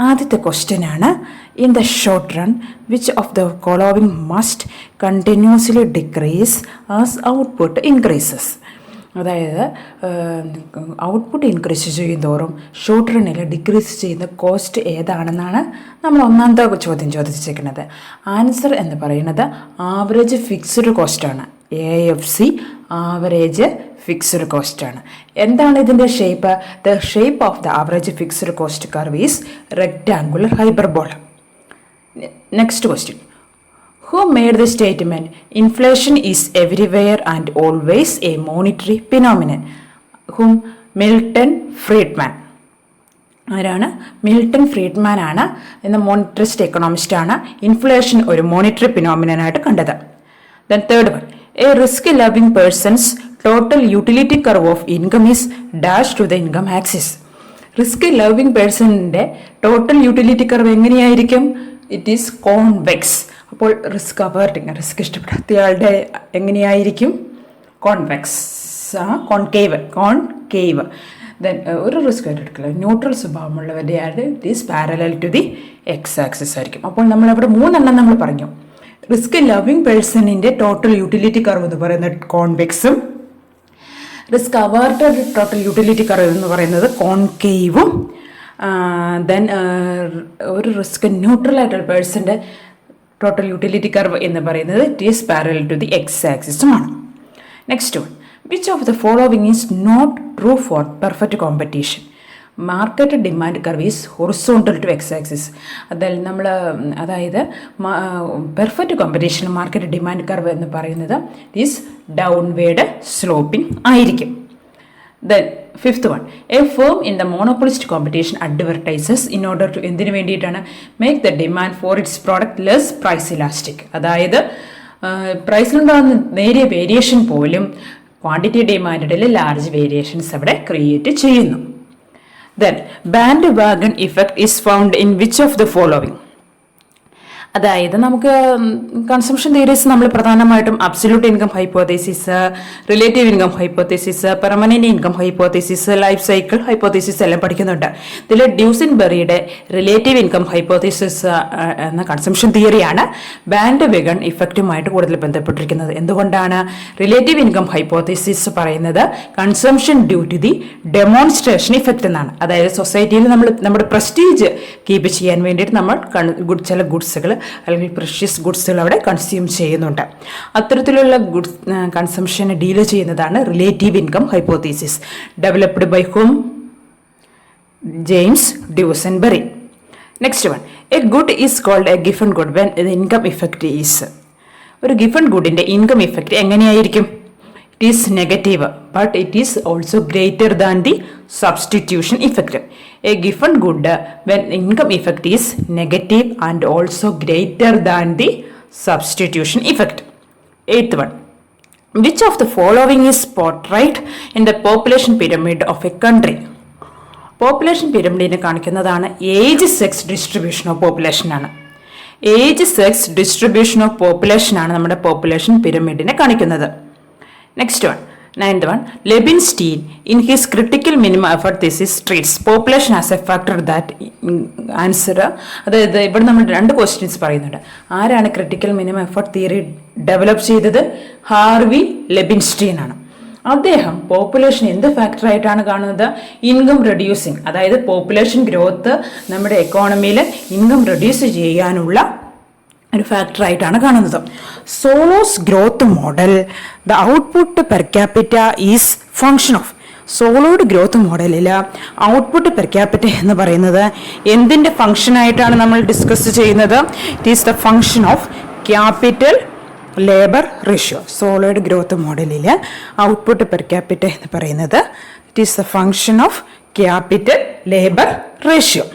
ആദ്യത്തെ ക്വസ്റ്റ്യൻ ആണ്, in the short run which of the following must continuously decrease as output increases. അതായത് output increase ചെയ്യുന്തോറും short റണ്ണിൽ decrease ചെയ്യുന്ന cost ഏതാണെന്നാണ് നമ്മൾ ഒന്നാമത്തെ ചോദ്യം ചോദിച്ചിരിക്കുന്നത്. ആൻസർ എന്ന് പറയുന്നത് ആവറേജ് ഫിക്സ്ഡ് കോസ്റ്റാണ്. AFC ആവറേജ് ഫിക്സ്ഡ് കോസ്റ്റാണ്. എന്താണ് ഇതിൻ്റെ shape? The shape of the average fixed cost curve is rectangular hyperbola. Next question, who made the statement inflation is everywhere and always a monetary phenomenon? whom? Milton Friedman. ആരാണ്? Milton Friedman ആണ്. എന്ന monetarist economist ആണ് inflation ഒരു monetary ഫിനോമിനനായിട്ട് കണ്ടത്. Then third one, a risk loving persons total utility curve of income is dash to the income axis. Risk loving പേഴ്സണിൻ്റെ total utility curve എങ്ങനെയായിരിക്കും? It is convex. അപ്പോൾ risk averting, risk ഇഷ്ടപ്പെടാത്തയാളുടെ എങ്ങനെയായിരിക്കും? Convex. Concave. Then ഒരു risk ആയിട്ട് എടുക്കില്ല, neutral സ്വഭാവമുള്ളവരുടെ ആയിട്ട് it is parallel to the X axis ആയിരിക്കും. അപ്പോൾ നമ്മളവിടെ 3 നമ്മൾ പറഞ്ഞു. റിസ്ക് ലവിംഗ് പേഴ്സണിൻ്റെ ടോട്ടൽ യൂട്ടിലിറ്റി കർവ് എന്ന് പറയുന്നത് കോൺവെക്സും, risk averted total utility curve എന്ന് പറയുന്നത് കോൺകേവും, ദെൻ ഒരു റിസ്ക് ന്യൂട്രൽ ആയിട്ടുള്ള പേഴ്സൻ്റെ ടോട്ടൽ യൂട്ടിലിറ്റി കർവ് എന്ന് പറയുന്നത് it is parallel to the X ആക്സിസുമാണ്. Next one, which of the following is not true for perfect competition? Market demand curve is horizontal to X axis. അതായത് perfect competition market demand curve എന്ന് പറയുന്നത് is downward sloping ആയിരിക്കും. Then fifth one, a firm in the monopolist competition advertises in order to എന്തിനു വേണ്ടിയിട്ടാണ്? Make the demand for its product less price elastic. അതായത് പ്രൈസിലുണ്ടാകുന്ന നേരിയ variation പോലും quantity ഡിമാൻഡിൽ ലാർജ് വേരിയേഷൻസ് അവിടെ ക്രിയേറ്റ് ചെയ്യുന്നു. Then bandwagon effect is found in which of the following? അതായത് നമുക്ക് കൺസംഷൻ തിയറീസ് നമ്മൾ പ്രധാനമായിട്ടും absolute income hypothesis, relative income hypothesis, permanent income hypothesis, life cycle hypothesis എല്ലാം പഠിക്കുന്നുണ്ട്. ഇതിൽ ഡ്യൂസിൻബെറിയുടെ റിലേറ്റീവ് ഇൻകം ഹൈപ്പോത്തസിസ് എന്ന കൺസംഷൻ തിയറിയാണ് ബാൻഡ് വെഗൺ ഇഫക്റ്റുമായിട്ട് കൂടുതൽ ബന്ധപ്പെട്ടിരിക്കുന്നത്. എന്തുകൊണ്ടാണ്? റിലേറ്റീവ് ഇൻകം ഹൈപ്പോത്തസിസ് പറയുന്നത് consumption due to the demonstration effect എന്നാണ്. അതായത് സൊസൈറ്റിയിൽ നമ്മുടെ പ്രസ്റ്റീജ് കീപ്പ് ചെയ്യാൻ വേണ്ടിയിട്ട് നമ്മൾ ചില ഗുഡ്സുകൾ അല്ലെങ്കിൽ പ്രഷ്യസ് ഗുഡ്സുകൾ അവിടെ കൺസ്യൂം ചെയ്യുന്നുണ്ട്. അത്തരത്തിലുള്ള ഗുഡ്സ് കൺസംഷനെ ഡീൽ ചെയ്യുന്നതാണ് relative income hypothesis. Developed by whom? James Duesenberry. Next one, a good is called a Giffen good when the income effect is. ഒരു ഗിഫൺ ഗുഡിന്റെ ഇൻകം ഇഫക്റ്റ് എങ്ങനെയായിരിക്കും? It is negative, but it is also greater than the substitution effect. A given good when income effect is negative and also greater than the substitution effect. Eighth one, which of the following is portrayed in the population pyramid of a country? Population പിരമിഡിനെ കാണിക്കുന്നതാണ് age sex distribution of population ആണ്. Age sex distribution of population ആണ് നമ്മുടെ population പിരമിഡിനെ കാണിക്കുന്നത്. Next one, 9th one, Lebinstein in his critical minimum effort thesis treats population as a factor that answer. അതായത് ഇവിടെ നമ്മൾ 2 questions പറയുന്നുണ്ട്. ആരാണ് critical minimum effort theory develop ചെയ്തത്? ഹാർവി ലെബിൻസ്റ്റീൻ ആണ്. അദ്ദേഹം പോപ്പുലേഷൻ എന്ത് ഫാക്ടറായിട്ടാണ് കാണുന്നത്? Income reducing. അതായത് പോപ്പുലേഷൻ ഗ്രോത്ത് നമ്മുടെ എക്കോണമിയിൽ ഇൻകം റെഡ്യൂസ് ചെയ്യാനുള്ള ഒരു ഫാക്ടറായിട്ടാണ് കാണുന്നത്. Solow's growth model the output per capita is function of. സോളോയുടെ ഗ്രോത്ത് മോഡലിൽ ഔട്ട്പുട്ട് പെർ ക്യാപിറ്റ എന്ന് പറയുന്നത് എന്തിൻ്റെ ഫങ്ഷനായിട്ടാണ് നമ്മൾ ഡിസ്കസ് ചെയ്യുന്നത്? It is the function of capital labour ratio. സോളോയുടെ ഗ്രോത്ത് മോഡലിൽ ഔട്ട്പുട്ട് പെർ ക്യാപിറ്റ എന്ന് പറയുന്നത് it is the function of capital labour ratio.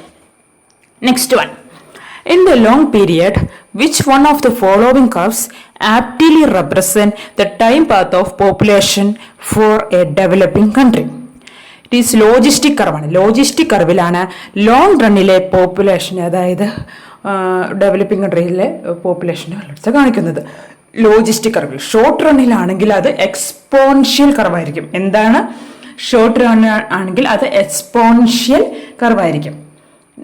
Next one, in the long period, which one of the following curves aptly represent the time path of population for a developing country? It is logistic curve. Logistic curve long റണ്ണിലെ population, അതായത് developing കൺട്രിയിലെ population കാണിക്കുന്നത്. Logistic കർവിൽ short റണ്ണിലാണെങ്കിൽ അത് exponential കർവായിരിക്കും. എന്താണ്? Short run ആണെങ്കിൽ അത് എക്സ്പോൺഷ്യൽ കർവായിരിക്കും.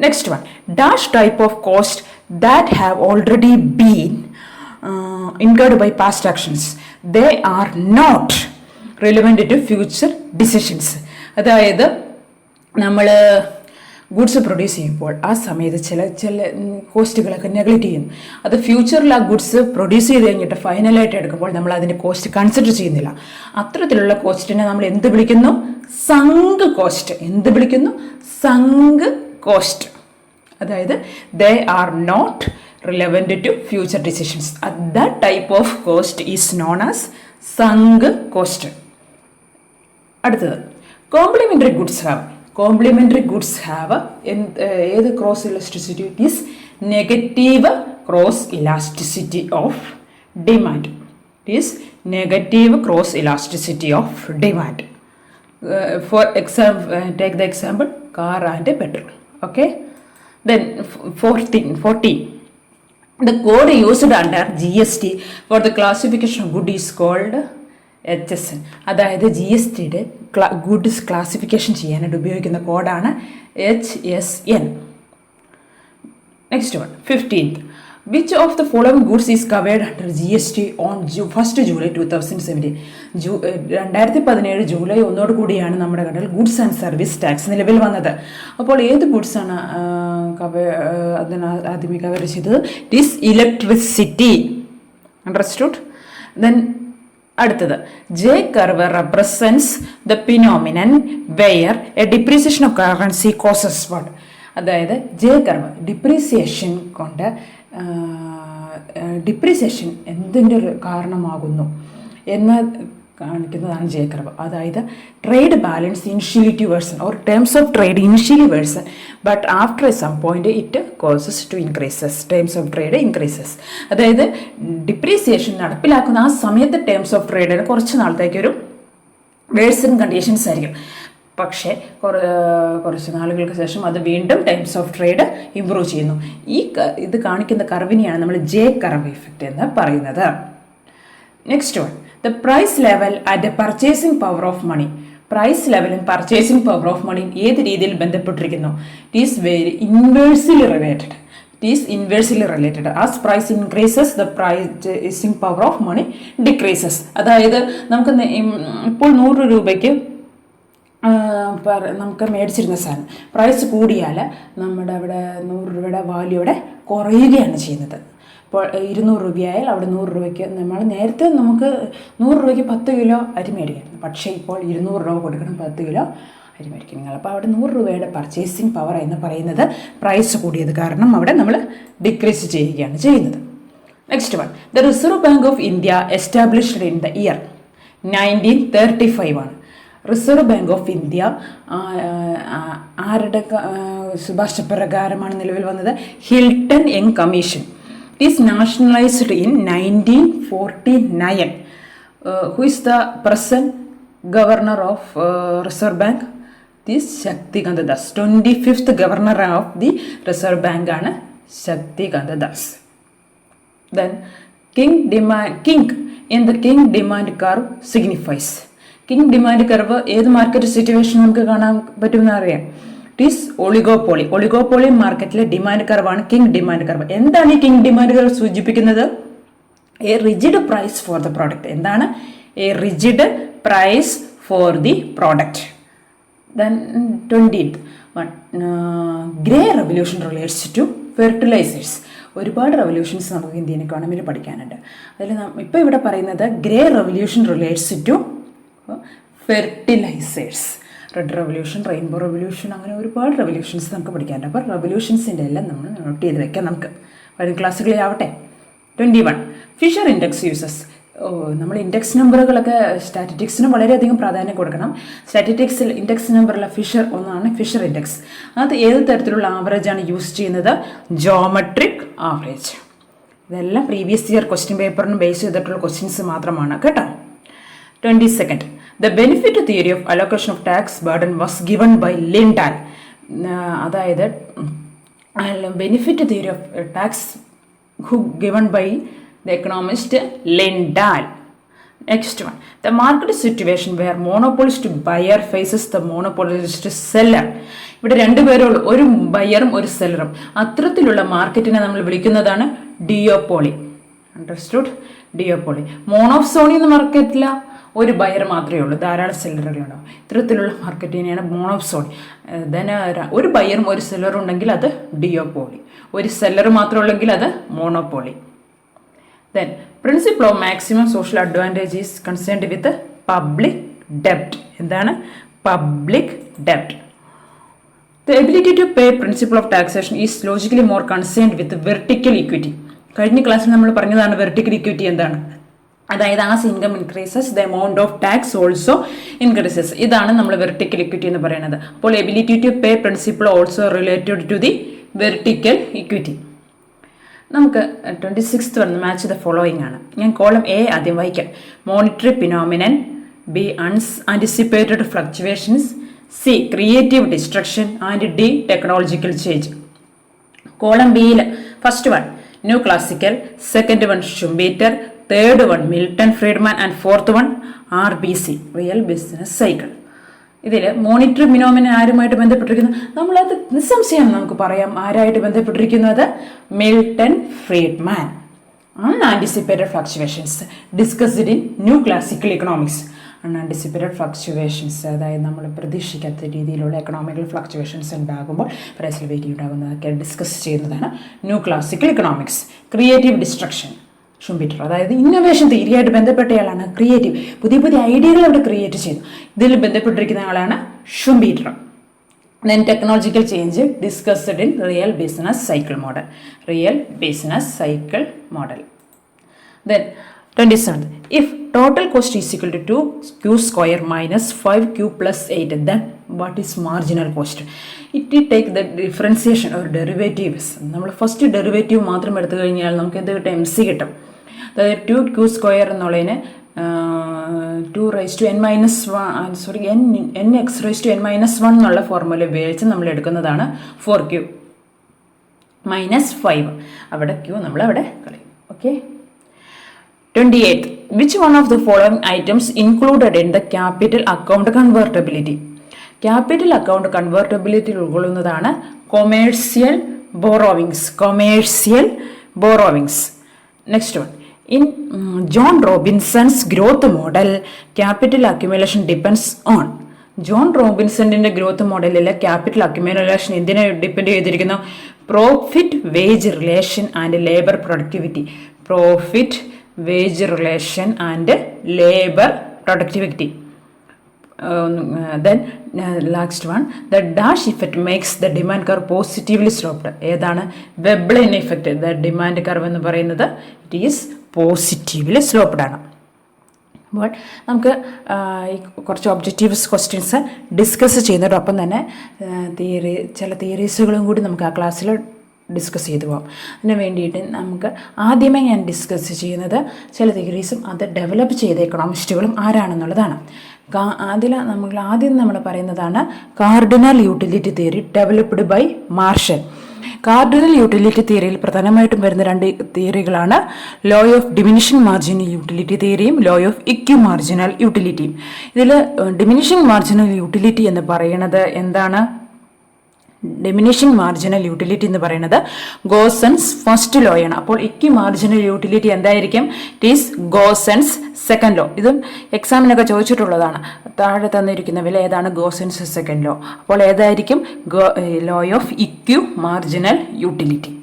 Next one, dash type of cost that have already been incurred by past actions. They are not relevant to future decisions. അതായത് നമ്മൾ ഗുഡ്സ് പ്രൊഡ്യൂസ് ചെയ്യുമ്പോൾ ആ സമയത്ത് ചില കോസ്റ്റുകളൊക്കെ നെഗ്ലക്റ്റ് ചെയ്യുന്നു. അത് ഫ്യൂച്ചറിൽ ആ ഗുഡ്സ് പ്രൊഡ്യൂസ് ചെയ്ത് കഴിഞ്ഞിട്ട് ഫൈനലായിട്ട് എടുക്കുമ്പോൾ നമ്മൾ അതിൻ്റെ കോസ്റ്റ് കൺസിഡർ ചെയ്യുന്നില്ല. അത്തരത്തിലുള്ള കോസ്റ്റിനെ നമ്മൾ എന്ത് വിളിക്കുന്നു? Sunk cost. എന്ത് വിളിക്കുന്നു? Sunk cost. അതായത് they are not relevant to future decisions. That type of cost is known as sunk cost. അടുത്തത് complementary goods have. Complementary goods have ഏത് cross elasticity? It is negative cross elasticity of demand. It is negative cross elasticity of demand. For example, take the example car and petrol. Okay. Then 14. The code used under GST for the classification of good is called HSN. അതായത് G S ടിയുടെ goods classification ചെയ്യാനായിട്ട് ഉപയോഗിക്കുന്ന കോഡാണ് HSN. Next one, 15th. Which of the following goods is covered under GST on 1st July 2017? 2017 July 1 കൂടിയാണ് നമ്മുടെ കടയിൽ goods and service tax നിലവിൽ വന്നത്. അപ്പോൾ ഏത് ഗുഡ്സാണ് ആദ്യമേ കവർ ചെയ്തത്? It is electricity. Understood? Then അടുത്തത്, J curve represents the phenomenon where a depreciation of currency causes what? അതായത് ജെ കർവ് ഡിപ്രീസിയേഷൻ കൊണ്ട് ഡിപ്രീസിയേഷൻ എന്തിൻ്റെ ഒരു കാരണമാകുന്നു എന്ന് കാണിക്കുന്നതാണ് ജെ കർവ്. അതായത് trade balance initially worsen or terms of trade initially worsen but after some point it causes to increases. Terms of trade increases. അതായത് depreciation നടപ്പിലാക്കുന്ന ആ സമയത്ത് ടേംസ് ഓഫ് ട്രേഡിന് കുറച്ച് നാളത്തേക്ക് ഒരു വേഴ്സൺ കണ്ടീഷൻസ് ആയിരിക്കും. പക്ഷേ കുറച്ച് നാളുകൾക്ക് ശേഷം അത് വീണ്ടും ടൈംസ് ഓഫ് ട്രേഡ് ഇംപ്രൂവ് ചെയ്യുന്നു. ഇത് കാണിക്കുന്ന കർവിനെയാണ് നമ്മൾ ജെ കർവ് ഇഫക്റ്റ് എന്ന് പറയുന്നത്. Next one, the price level and purchasing power of money. Price ലെവലും പർച്ചേസിംഗ് പവർ ഓഫ് മണിയും ഏത് രീതിയിൽ ബന്ധപ്പെട്ടിരിക്കുന്നു? It is very inversely related. It is inversely related. As price increases, the pricing power of money decreases. അതായത് നമുക്ക് ഇപ്പോൾ 100 രൂപയ്ക്ക് നമുക്ക് മേടിച്ചിരുന്ന സാധനം പ്രൈസ് കൂടിയാൽ നമ്മുടെ അവിടെ 100 രൂപയുടെ വാല്യൂ അവിടെ കുറയുകയാണ് ചെയ്യുന്നത്. ഇപ്പോൾ 200 രൂപയായാൽ അവിടെ 100 രൂപയ്ക്ക് നമ്മൾ നേരത്തെ നമുക്ക് 100 രൂപയ്ക്ക് 10 കിലോ അരി മേടിക്കാം. പക്ഷേ ഇപ്പോൾ 200 രൂപ കൊടുക്കണം 10 കിലോ അരി മേടിക്കും നിങ്ങൾ. അപ്പോൾ അവിടെ 100 രൂപയുടെ പർച്ചേസിങ് പവർ എന്ന് പറയുന്നത് പ്രൈസ് കൂടിയത് കാരണം അവിടെ നമ്മൾ ഡിക്രീസ് ചെയ്യുകയാണ് ചെയ്യുന്നത്. Next one, the reserve bank of India established in the year 1935 ആണ്. റിസർവ് ബാങ്ക് ഓഫ് ഇന്ത്യ ആരുടെ ശുപാർശ പ്രകാരമാണ് നിലവിൽ വന്നത്? Hilton Young commission. It is nationalised in 1949. Who is the present governor of Reserve Bank? This Shaktikanta Das. 25th governor of the Reserve Bank ആണ് Shaktikanta Das. Then kink in the kink demand curve signifies. Kink demand curve ഏത് market situation നമുക്ക് കാണാൻ പറ്റുമെന്ന് അറിയാം? It is oligopoly മാർക്കറ്റിലെ demand കർവാണ് kink demand curve. എന്താണ് ഈ കിങ് ഡിമാൻഡ് കർവ് സൂചിപ്പിക്കുന്നത്? A rigid price for the product. എന്താണ് a rigid price for the product? Then 20th one, grey revolution relates to fertilizers. ഒരുപാട് റെവല്യൂഷൻസ് നമുക്ക് Indian എക്കോണമിയിൽ പഠിക്കാനുണ്ട്. അതിൽ ഇപ്പോൾ ഇവിടെ പറയുന്നത് grey revolution relates to fertilizers. Red revolution, rainbow revolution, അങ്ങനെ ഒരുപാട് റെവല്യൂഷൻസ് നമുക്ക് പഠിക്കാനുണ്ട്. അപ്പോൾ റെവല്യൂഷൻസിൻ്റെ എല്ലാം നമ്മൾ നോട്ട് ചെയ്ത് വെക്കാം നമുക്ക് വരും ക്ലാസ്സുകളിലാവട്ടെ. 21, ഫിഷർ ഇൻഡെക്സ് യൂസസ്. നമ്മൾ ഇൻഡെക്സ് നമ്പറുകളൊക്കെ സ്റ്റാറ്റിറ്റിക്സിന് വളരെയധികം പ്രാധാന്യം കൊടുക്കണം. സ്റ്റാറ്റിറ്റിക്സിൽ ഇൻഡെക്സ് നമ്പറുള്ള ഫിഷർ ഒന്നാണ് ഫിഷർ ഇൻഡെക്സ്. അത് ഏത് തരത്തിലുള്ള ആവറേജാണ് യൂസ് ചെയ്യുന്നത്? Geometric average. ഇതെല്ലാം പ്രീവിയസ് ഇയർ ക്വസ്റ്റ്യൻ പേപ്പറിന് ബേസ് ചെയ്തിട്ടുള്ള ക്വസ്റ്റ്യൻസ് മാത്രമാണ് കേട്ടോ. 22nd, the benefit theory of allocation of tax burden was given by Lindahl. അതായത് benefit theory of tax given by the economist Lindahl. Next one, the market situation where monopolist buyer faces the monopolist seller. ഇവിടെ രണ്ടുപേരുള്ളൂ, ഒരു ബയറും ഒരു സെല്ലറും. അത്തരത്തിലുള്ള മാർക്കറ്റിനെ നമ്മൾ വിളിക്കുന്നതാണ് duopoly. Understood? Duopoly. മോണോസോണി എന്ന മാർക്കറ്റില്ല, ഒരു ബയർ മാത്രമേ ഉള്ളൂ, ധാരാളം സെല്ലറുകളുണ്ടാവും. ഇത്തരത്തിലുള്ള മാർക്കറ്റിനെയാണ് മോണോസോണി. ഒരു ബയറും ഒരു സെല്ലറും ഉണ്ടെങ്കിൽ അത് ഡിയോപോളി, ഒരു സെല്ലർ മാത്രം ഉള്ളെങ്കിൽ അത് monopoly. Then principle of maximum social advantage is concerned with public ഡെപ്റ്റ്. എന്താണ് പബ്ലിക് ഡെപ്റ്റ്? The ability to pay principle of taxation is logically more concerned with vertical equity. കഴിഞ്ഞ ക്ലാസ്സിൽ നമ്മൾ പറഞ്ഞതാണ് വെർട്ടിക്കൽ ഇക്വിറ്റി എന്താണ്. അതായത് as income increases the amount of tax also increases. ഇതാണ് നമ്മൾ വെർട്ടിക്കൽ ഇക്വിറ്റി എന്ന് പറയുന്നത്. അപ്പോൾ ability to pay principle also related to the vertical equity. നമുക്ക് 26th വന്ന് മാച്ച് ദ ഫോളോയിങ് ആണ്. ഞാൻ കോളം എ ആദ്യം വായിക്കാം. Monetary phenomenon, B unanticipated fluctuations, C creative destruction and D technological change. Column ബിയിൽ first one new classical, second one Schumpeter, third one Milton Friedman and fourth one RBC real business cycle. ഇതിൽ monetary phenomenon ആരുമായിട്ട് ബന്ധപ്പെട്ടിരിക്കുന്നു? നമ്മളത് നിസ്സംശയം നമുക്ക് പറയാം ആരായിട്ട് ബന്ധപ്പെട്ടിരിക്കുന്നത്? Milton Friedman. Unanticipated fluctuations discussed in new classical economics. Unanticipated fluctuations, അതായത് നമ്മൾ പ്രതീക്ഷിക്കാത്ത രീതിയിലുള്ള എക്കണോമിക്കൽ ഫ്ലക്ച്വേഷൻസ് ഉണ്ടാകുമ്പോൾ പ്രൈസിൽ വേരി ഉണ്ടാകുന്നതൊക്കെ ഡിസ്കസ് ചെയ്യുന്നതാണ് new classical economics. Creative destruction Schumpeter, അതായത് ഇന്നോവേഷൻ തിയറിയായിട്ട് ബന്ധപ്പെട്ടയാളാണ് ക്രിയേറ്റീവ്. പുതിയ പുതിയ ഐഡിയകൾ അവിടെ ക്രിയേറ്റ് ചെയ്തു. ഇതിൽ ബന്ധപ്പെട്ടിരിക്കുന്ന ആളാണ് Schumpeter. Then technological change discussed in real business cycle model. Real business cycle model. Then 27th, if total cost is equal to 2q square minus 5q plus 8, then what is marginal cost? It take the differentiation or derivatives. നമ്മൾ first derivative മാത്രം എടുത്തു കഴിഞ്ഞാൽ നമുക്ക് എന്ത് കിട്ടും? MC കിട്ടും. അതായത് 2q square എന്നുള്ളതിന് 2 raise to n minus nx raise to n minus 1 എന്നുള്ള ഫോർമുല ഉപയോഗിച്ച് നമ്മൾ എടുക്കുന്നതാണ് 4q മൈനസ് 5. അവിടെ q നമ്മൾ അവിടെ കളയും. Okay. 28th, which one of the following items included in the capital account convertibility? Capital account convertibility ഉൾക്കൊള്ളുന്നതാണ് commercial borrowings. Commercial borrowings. Next one, in John Robinson's growth model, capital accumulation depends on. John റോബിൻസണിന്റെ growth മോഡലിലെ capital accumulation എന്തിനെ depend ചെയ്തിരിക്കുന്നു? Profit wage relation and labour productivity. Profit wage relation and labour productivity. Then last one, the dash effect makes the demand curve positively sloped. ഏതാണ്? വെബ്ലൈൻ effect. The demand curve എന്ന് പറയുന്നത് it is positively sloped ആണ്. അപ്പോൾ നമുക്ക് കുറച്ച് objectives questions discuss ചെയ്യുന്നതോടൊപ്പം തന്നെ ചില തിയറീസുകളും കൂടി നമുക്ക് ആ ക്ലാസ്സിൽ ഡിസ്കസ് ചെയ്തു പോകാം. അതിന് വേണ്ടിയിട്ട് നമുക്ക് ആദ്യമേ ഞാൻ ഡിസ്കസ് ചെയ്യുന്നത് ചില തിയറീസും അത് ഡെവലപ്പ് ചെയ്ത എക്കണോമിസ്റ്റുകളും ആരാണെന്നുള്ളതാണ്. ആദ്യം നമ്മൾ പറയുന്നതാണ് cardinal utility theory developed by Marshall. Cardinal utility തിയറിയിൽ പ്രധാനമായിട്ടും വരുന്ന രണ്ട് തിയറികളാണ് law of diminishing marginal utility തിയറിയും ലോ ഓഫ് ഇക്യു മാർജിനൽ യൂട്ടിലിറ്റിയും. ഇതിൽ ഡിമിനിഷിംഗ് മാർജിനൽ യൂട്ടിലിറ്റി എന്ന് പറയുന്നത് എന്താണ്? ഡിമിനിഷിംഗ് മാർജിനൽ യൂട്ടിലിറ്റി എന്ന് പറയുന്നത് ഗോസൻസ് ഫസ്റ്റ് ലോ ആണ്. അപ്പോൾ ഇക്യു മാർജിനൽ യൂട്ടിലിറ്റി എന്തായിരിക്കും? It is Gossen's second law. ഇതും എക്സാമിനൊക്കെ ചോദിച്ചിട്ടുള്ളതാണ്. താഴെ തന്നിരിക്കുന്ന വില ഏതാണ്? Gossen's second law. അപ്പോൾ ഏതായിരിക്കും? Law of equi marginal utility.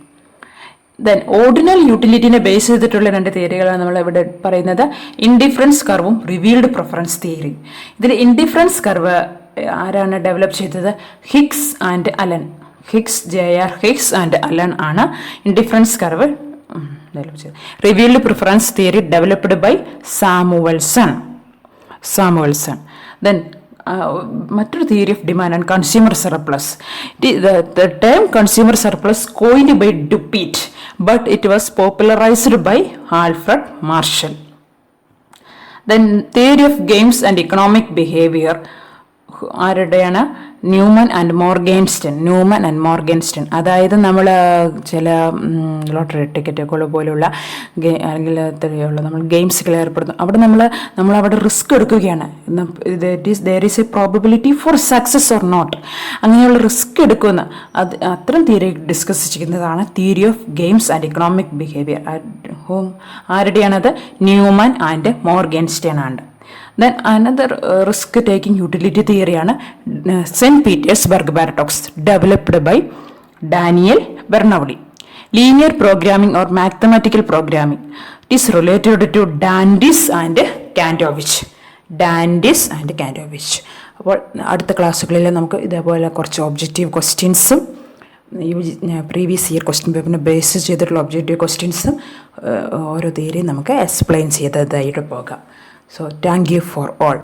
Then ordinal യൂട്ടിലിറ്റിനെ ബേസ് ചെയ്തിട്ടുള്ള രണ്ട് തിയറികളാണ് നമ്മൾ ഇവിടെ പറയുന്നത്. ഇൻഡിഫറൻസ് കർവും റിവീൽഡ് പ്രിഫറൻസ് തിയറി. ഇതിൽ ഇൻഡിഫറൻസ് കർവ് ആരാണ് ഡെവലപ്പ് ചെയ്തത്? Hicks and Allen. JR Hicks and Allen ആണ് ഇൻഡിഫറൻസ് കർവ് ഡെവലപ്പ് ചെയ്തത്. Revealed preference theory developed by Samuelson. Then മറ്റൊരു theory of demand and consumer surplus. The term consumer surplus coined by Dupuit, but it was popularized by Alfred Marshall. Then theory of games and economic behavior. ആരുടെയാണ്? Neumann and Morgenstern. അതായത് നമ്മൾ ചില lottery ടിക്കറ്റുകൾ പോലുള്ള അല്ലെങ്കിൽ എത്രയുള്ള നമ്മൾ ഗെയിംസുകൾ ഏർപ്പെടുന്നു. അവിടെ നമ്മൾ അവിടെ റിസ്ക് എടുക്കുകയാണ്. There is a probability for success or not. അങ്ങനെയുള്ള റിസ്ക് എടുക്കുന്ന അത്തരം തിയറി ഡിസ്കസ് ചെയ്യുന്നതാണ് theory of games and economic behaviour. ആരുടെയാണത്? ന്യൂമൻ ആൻഡ് മോർഗൻസ്റ്റൺ ആണ്. Then another risk-taking utility theory ആണ് Saint Petersburg paradox, developed by Daniel Bernoulli. Linear programming or mathematical programming. It is related to Dantzig and Kantorovich. അപ്പോൾ അടുത്ത ക്ലാസ്സുകളിൽ നമുക്ക് ഇതേപോലെ കുറച്ച് objective ക്വസ്റ്റ്യൻസും പ്രീവിയസ് ഇയർ ക്വസ്റ്റ്യൻ പേപ്പറിനെ ബേസ് ചെയ്തിട്ടുള്ള ഒബ്ജക്റ്റീവ് ക്വസ്റ്റ്യൻസും ഓരോ തിയറിയും നമുക്ക് എക്സ്പ്ലെയിൻ ചെയ്തതായിട്ട് പോകാം. So thank you for all.